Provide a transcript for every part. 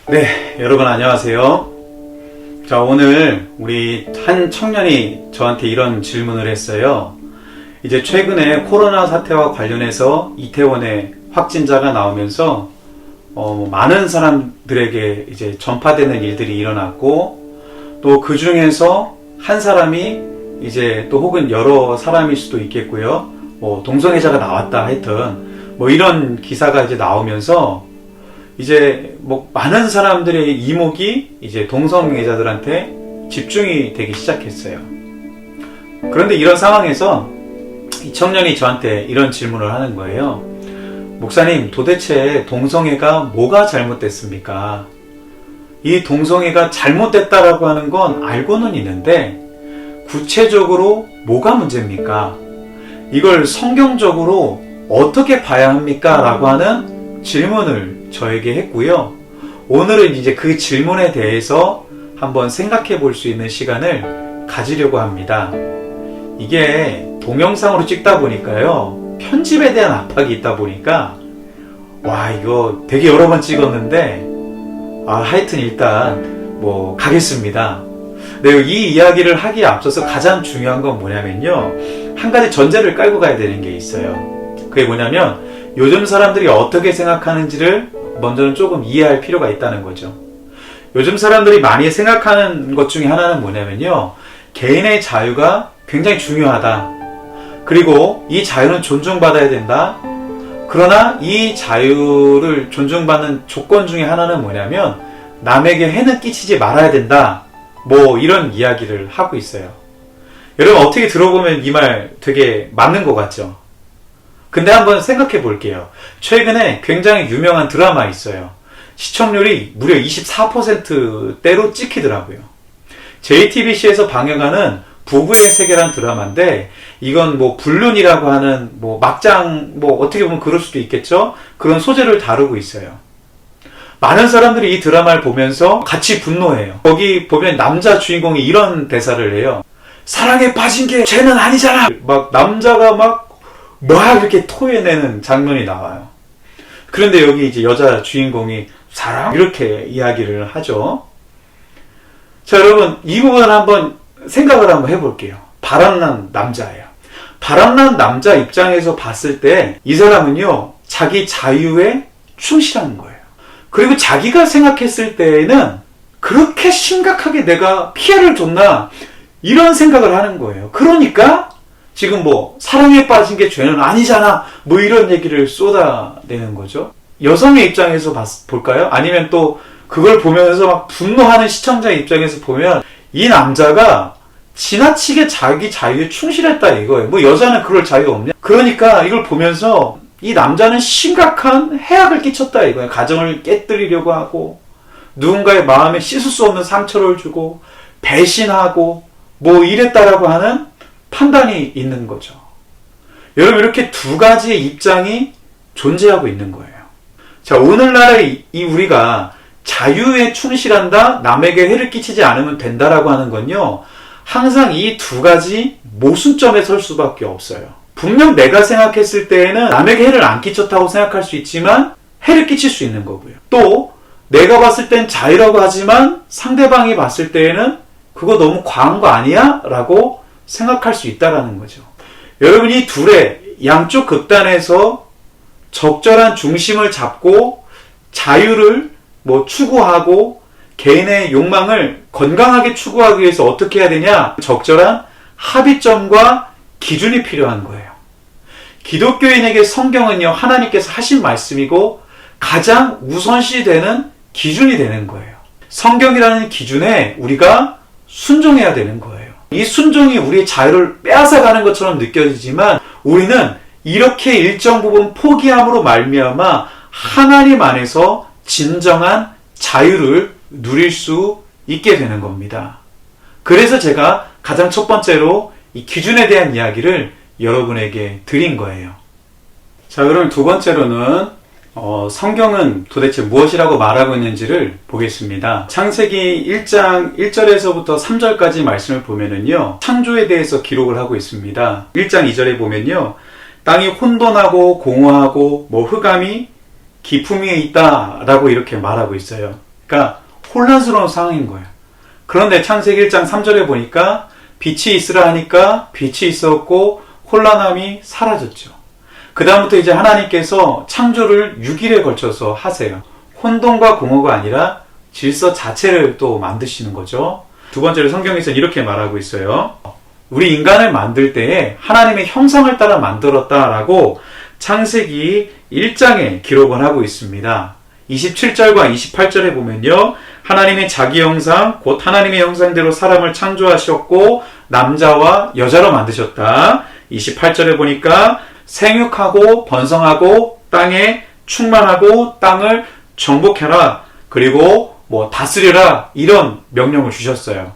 네, 여러분 안녕하세요. 자, 오늘 우리 한 청년이 저한테 이런 질문을 했어요. 이제 최근에 코로나 사태와 관련해서 이태원에 확진자가 나오면서 많은 사람들에게 이제 전파되는 일들이 일어났고, 또 그 중에서 한 사람이 이제 또 혹은 여러 사람일 수도 있겠고요. 동성애자가 나왔다 하여튼 이런 기사가 이제 나오면서 이제 많은 사람들의 이목이 이제 동성애자들한테 집중이 되기 시작했어요. 그런데 이런 상황에서 이 청년이 저한테 이런 질문을 하는 거예요. 목사님, 도대체 동성애가 뭐가 잘못됐습니까? 이 동성애가 잘못됐다라고 하는 건 알고는 있는데 구체적으로 뭐가 문제입니까? 이걸 성경적으로 어떻게 봐야 합니까? 라고 하는 질문을 저에게 했고요. 오늘은 이제 그 질문에 대해서 한번 생각해 볼 수 있는 시간을 가지려고 합니다. 이게 동영상으로 찍다 보니까요, 편집에 대한 압박이 있다 보니까 이거 되게 여러 번 찍었는데 하여튼 일단 가겠습니다. 네, 이 이야기를 하기에 앞서서 가장 중요한 건 뭐냐면요, 한 가지 전제를 깔고 가야 되는 게 있어요. 그게 뭐냐면 요즘 사람들이 어떻게 생각하는지를 먼저는 조금 이해할 필요가 있다는 거죠. 요즘 사람들이 많이 생각하는 것 중에 하나는 뭐냐면요, 개인의 자유가 굉장히 중요하다. 그리고 이 자유는 존중받아야 된다. 그러나 이 자유를 존중받는 조건 중에 하나는 뭐냐면 남에게 해는 끼치지 말아야 된다. 이런 이야기를 하고 있어요. 여러분 어떻게 들어보면 이 말 되게 맞는 것 같죠? 근데 한번 생각해 볼게요. 최근에 굉장히 유명한 드라마 있어요. 시청률이 무려 24%대로 찍히더라고요. JTBC에서 방영하는 부부의 세계란 드라마인데, 이건 불륜이라고 하는 막장 어떻게 보면 그럴 수도 있겠죠? 그런 소재를 다루고 있어요. 많은 사람들이 이 드라마를 보면서 같이 분노해요. 거기 보면 남자 주인공이 이런 대사를 해요. 사랑에 빠진 게 죄는 아니잖아! 남자가 이렇게 토해내는 장면이 나와요. 그런데 여기 이제 여자 주인공이 사랑? 이렇게 이야기를 하죠. 자, 여러분 이 부분 한번 생각을 한번 해볼게요. 바람난 남자예요. 바람난 남자 입장에서 봤을 때 이 사람은요, 자기 자유에 충실한 거예요. 그리고 자기가 생각했을 때에는 그렇게 심각하게 내가 피해를 줬나, 이런 생각을 하는 거예요. 그러니까 지금 사랑에 빠진 게 죄는 아니잖아, 이런 얘기를 쏟아내는 거죠. 여성의 입장에서 볼까요? 아니면 또 그걸 보면서 분노하는 시청자 입장에서 보면 이 남자가 지나치게 자기 자유에 충실했다 이거예요. 여자는 그럴 자유가 없냐? 그러니까 이걸 보면서 이 남자는 심각한 해악을 끼쳤다 이거예요. 가정을 깨뜨리려고 하고, 누군가의 마음에 씻을 수 없는 상처를 주고, 배신하고 이랬다라고 하는 판단이 있는 거죠. 여러분, 이렇게 두 가지의 입장이 존재하고 있는 거예요. 자, 오늘날의 우리가 자유에 충실한다, 남에게 해를 끼치지 않으면 된다라고 하는 건요, 항상 이 두 가지 모순점에 설 수밖에 없어요. 분명 내가 생각했을 때에는 남에게 해를 안 끼쳤다고 생각할 수 있지만 해를 끼칠 수 있는 거고요. 또 내가 봤을 땐 자유라고 하지만 상대방이 봤을 때에는 그거 너무 과한 거 아니야? 라고 생각할 수 있다라는 거죠. 여러분, 이 둘의 양쪽 극단에서 적절한 중심을 잡고 자유를 추구하고 개인의 욕망을 건강하게 추구하기 위해서 어떻게 해야 되냐? 적절한 합의점과 기준이 필요한 거예요. 기독교인에게 성경은요, 하나님께서 하신 말씀이고 가장 우선시되는 기준이 되는 거예요. 성경이라는 기준에 우리가 순종해야 되는 거예요. 이 순종이 우리의 자유를 빼앗아가는 것처럼 느껴지지만 우리는 이렇게 일정 부분 포기함으로 말미암아 하나님 안에서 진정한 자유를 누릴 수 있게 되는 겁니다. 그래서 제가 가장 첫 번째로 이 기준에 대한 이야기를 여러분에게 드린 거예요. 자, 그럼 두 번째로는 성경은 도대체 무엇이라고 말하고 있는지를 보겠습니다. 창세기 1장 1절에서부터 3절까지 말씀을 보면은요, 창조에 대해서 기록을 하고 있습니다. 1장 2절에 보면요, 땅이 혼돈하고 공허하고 흑암이 깊음 위에 있다라고 이렇게 말하고 있어요. 그러니까 혼란스러운 상황인 거예요. 그런데 창세기 1장 3절에 보니까 빛이 있으라 하니까 빛이 있었고 혼란함이 사라졌죠. 그 다음부터 이제 하나님께서 창조를 6일에 걸쳐서 하세요. 혼돈과 공허가 아니라 질서 자체를 또 만드시는 거죠. 두 번째로 성경에서는 이렇게 말하고 있어요. 우리 인간을 만들 때에 하나님의 형상을 따라 만들었다라고 창세기 1장에 기록을 하고 있습니다. 27절과 28절에 보면요. 하나님의 자기 형상, 곧 하나님의 형상대로 사람을 창조하셨고 남자와 여자로 만드셨다. 28절에 보니까 생육하고 번성하고 땅에 충만하고 땅을 정복해라. 그리고 다스려라. 이런 명령을 주셨어요.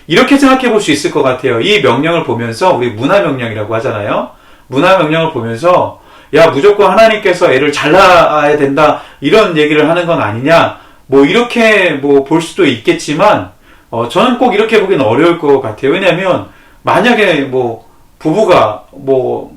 이렇게 생각해 볼 수 있을 것 같아요. 이 명령을 보면서 우리 문화명령이라고 하잖아요. 문화명령을 보면서 야 무조건 하나님께서 애를 잘 낳아야 된다 이런 얘기를 하는 건 아니냐 이렇게 볼 수도 있겠지만 저는 꼭 이렇게 보기는 어려울 것 같아요. 왜냐하면 만약에 부부가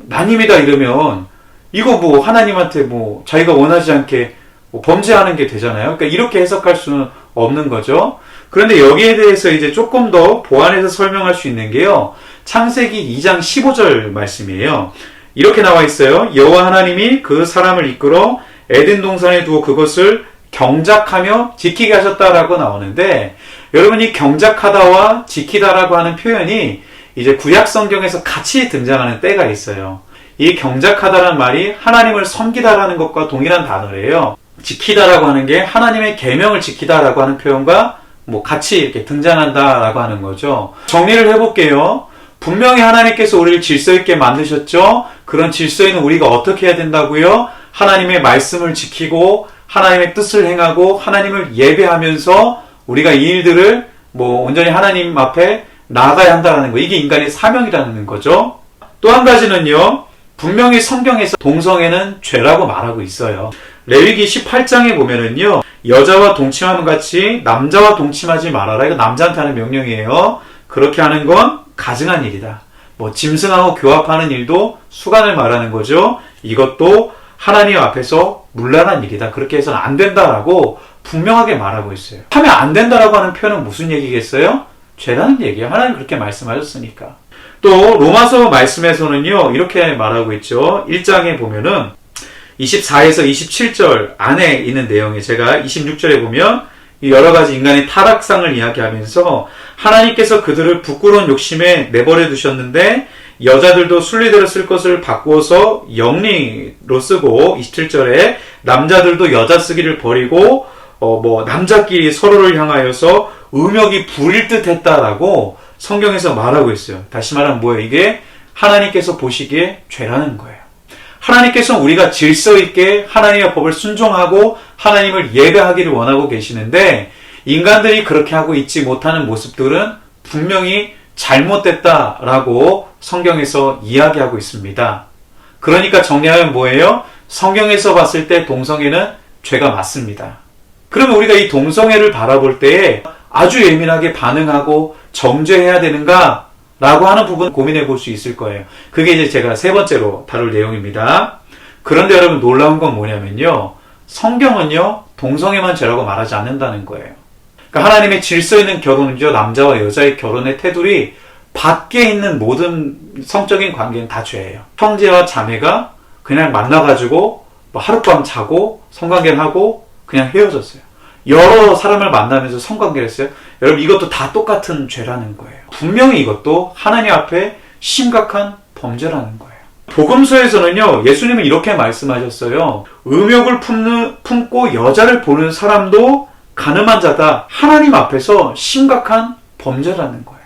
난임이다 이러면 이거 하나님한테 자기가 원하지 않게 범죄하는 게 되잖아요. 그러니까 이렇게 해석할 수는 없는 거죠. 그런데 여기에 대해서 이제 조금 더 보완해서 설명할 수 있는 게요. 창세기 2장 15절 말씀이에요. 이렇게 나와 있어요. 여호와 하나님이 그 사람을 이끌어 에덴 동산에 두어 그것을 경작하며 지키게 하셨다라고 나오는데 여러분 이 경작하다와 지키다라고 하는 표현이 이제 구약 성경에서 같이 등장하는 때가 있어요. 이 경작하다라는 말이 하나님을 섬기다라는 것과 동일한 단어예요. 지키다라고 하는 게 하나님의 계명을 지키다라고 하는 표현과 같이 이렇게 등장한다라고 하는 거죠. 정리를 해볼게요. 분명히 하나님께서 우리를 질서 있게 만드셨죠. 그런 질서에는 우리가 어떻게 해야 된다고요? 하나님의 말씀을 지키고 하나님의 뜻을 행하고 하나님을 예배하면서 우리가 이 일들을 온전히 하나님 앞에 나아가야 한다는 거. 이게 인간의 사명이라는 거죠. 또 한 가지는요. 분명히 성경에서 동성애는 죄라고 말하고 있어요. 레위기 18장에 보면은요. 여자와 동침하는 같이 남자와 동침하지 말아라. 이거 남자한테 하는 명령이에요. 그렇게 하는 건 가증한 일이다. 짐승하고 교합하는 일도 수간을 말하는 거죠. 이것도 하나님 앞에서 문란한 일이다. 그렇게 해서는 안 된다라고 분명하게 말하고 있어요. 하면 안 된다라고 하는 표현은 무슨 얘기겠어요? 죄라는 얘기예요. 하나님 그렇게 말씀하셨으니까. 또 로마서 말씀에서는요. 이렇게 말하고 있죠. 1장에 보면은 24에서 27절 안에 있는 내용에 제가 26절에 보면 여러 가지 인간의 타락상을 이야기하면서 하나님께서 그들을 부끄러운 욕심에 내버려 두셨는데 여자들도 순리대로 쓸 것을 바꾸어서 영리로 쓰고 27절에 남자들도 여자 쓰기를 버리고 남자끼리 서로를 향하여서 음욕이 부릴 듯 했다라고 성경에서 말하고 있어요. 다시 말하면 뭐예요? 이게 하나님께서 보시기에 죄라는 거예요. 하나님께서는 우리가 질서 있게 하나님의 법을 순종하고 하나님을 예배하기를 원하고 계시는데 인간들이 그렇게 하고 있지 못하는 모습들은 분명히 잘못됐다라고 성경에서 이야기하고 있습니다. 그러니까 정리하면 뭐예요? 성경에서 봤을 때 동성애는 죄가 맞습니다. 그러면 우리가 이 동성애를 바라볼 때에 아주 예민하게 반응하고 정죄해야 되는가? 라고 하는 부분 고민해 볼 수 있을 거예요. 그게 이제 제가 세 번째로 다룰 내용입니다. 그런데 여러분 놀라운 건 뭐냐면요. 성경은요, 동성애만 죄라고 말하지 않는다는 거예요. 그러니까 하나님의 질서 있는 결혼은요, 남자와 여자의 결혼의 테두리 밖에 있는 모든 성적인 관계는 다 죄예요. 형제와 자매가 그냥 만나가지고 하룻밤 자고 성관계를 하고 그냥 헤어졌어요. 여러 사람을 만나면서 성관계를 했어요. 여러분 이것도 다 똑같은 죄라는 거예요. 분명히 이것도 하나님 앞에 심각한 범죄라는 거예요. 복음서에서는요. 예수님은 이렇게 말씀하셨어요. 음욕을 품고 여자를 보는 사람도 가늠한 자다. 하나님 앞에서 심각한 범죄라는 거예요.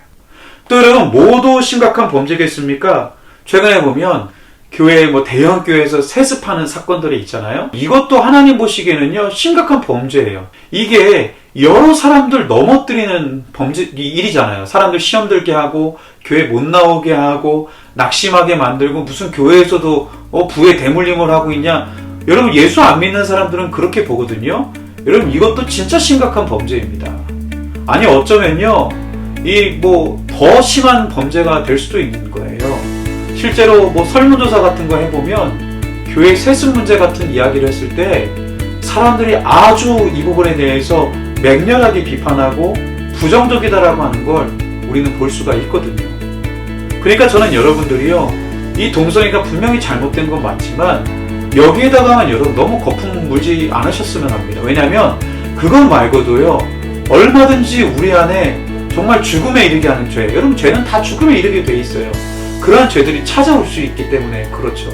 또 여러분 뭐도 심각한 범죄겠습니까? 최근에 보면 교회 대형 교회에서 세습하는 사건들이 있잖아요. 이것도 하나님 보시기에는요 심각한 범죄예요. 이게 여러 사람들 넘어뜨리는 범죄 일이잖아요. 사람들 시험 들게 하고 교회 못 나오게 하고 낙심하게 만들고 무슨 교회에서도 부에 대물림을 하고 있냐. 여러분 예수 안 믿는 사람들은 그렇게 보거든요. 여러분 이것도 진짜 심각한 범죄입니다. 아니 어쩌면요 이 더 심한 범죄가 될 수도 있는 거예요. 실제로 설문조사 같은 거 해보면 교회 세습 문제 같은 이야기를 했을 때 사람들이 아주 이 부분에 대해서 맹렬하게 비판하고 부정적이다라고 하는 걸 우리는 볼 수가 있거든요. 그러니까 저는 여러분들이요, 이 동성애가 분명히 잘못된 건 맞지만 여기에다가만 여러분 너무 거품 물지 않으셨으면 합니다. 왜냐하면 그것 말고도요, 얼마든지 우리 안에 정말 죽음에 이르게 하는 죄, 여러분 죄는 다 죽음에 이르게 돼 있어요. 그러한 죄들이 찾아올 수 있기 때문에 그렇죠.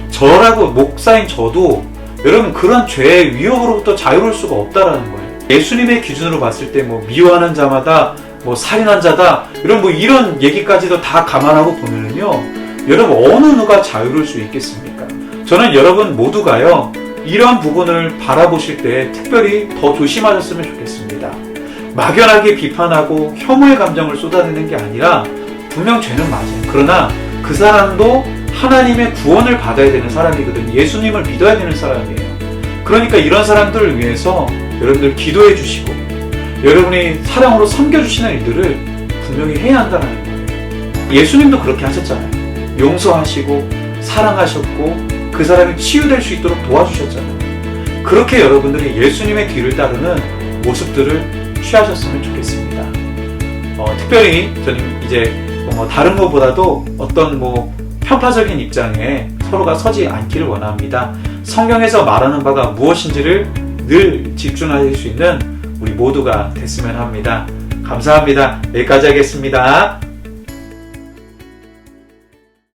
저라고 목사인 저도 여러분 그런 죄의 위협으로부터 자유로울 수가 없다라는 거예요. 예수님의 기준으로 봤을 때 뭐 미워하는 자마다 뭐 살인한 자다, 이런 얘기까지도 다 감안하고 보면은요, 여러분 어느 누가 자유로울 수 있겠습니까? 저는 여러분 모두가요, 이런 부분을 바라보실 때 특별히 더 조심하셨으면 좋겠습니다. 막연하게 비판하고 혐오의 감정을 쏟아내는 게 아니라 분명 죄는 맞아요. 그러나 그 사람도 하나님의 구원을 받아야 되는 사람이거든요. 예수님을 믿어야 되는 사람이에요. 그러니까 이런 사람들을 위해서 여러분들 기도해 주시고 여러분이 사랑으로 섬겨주시는 일들을 분명히 해야 한다는 거예요. 예수님도 그렇게 하셨잖아요. 용서하시고 사랑하셨고 그 사람이 치유될 수 있도록 도와주셨잖아요. 그렇게 여러분들이 예수님의 뒤를 따르는 모습들을 취하셨으면 좋겠습니다. 특별히 저는 이제 다른 것보다도 어떤 편파적인 입장에 서로가 서지 않기를 원합니다. 성경에서 말하는 바가 무엇인지를 늘 집중할 수 있는 우리 모두가 됐으면 합니다. 감사합니다. 여기까지 하겠습니다.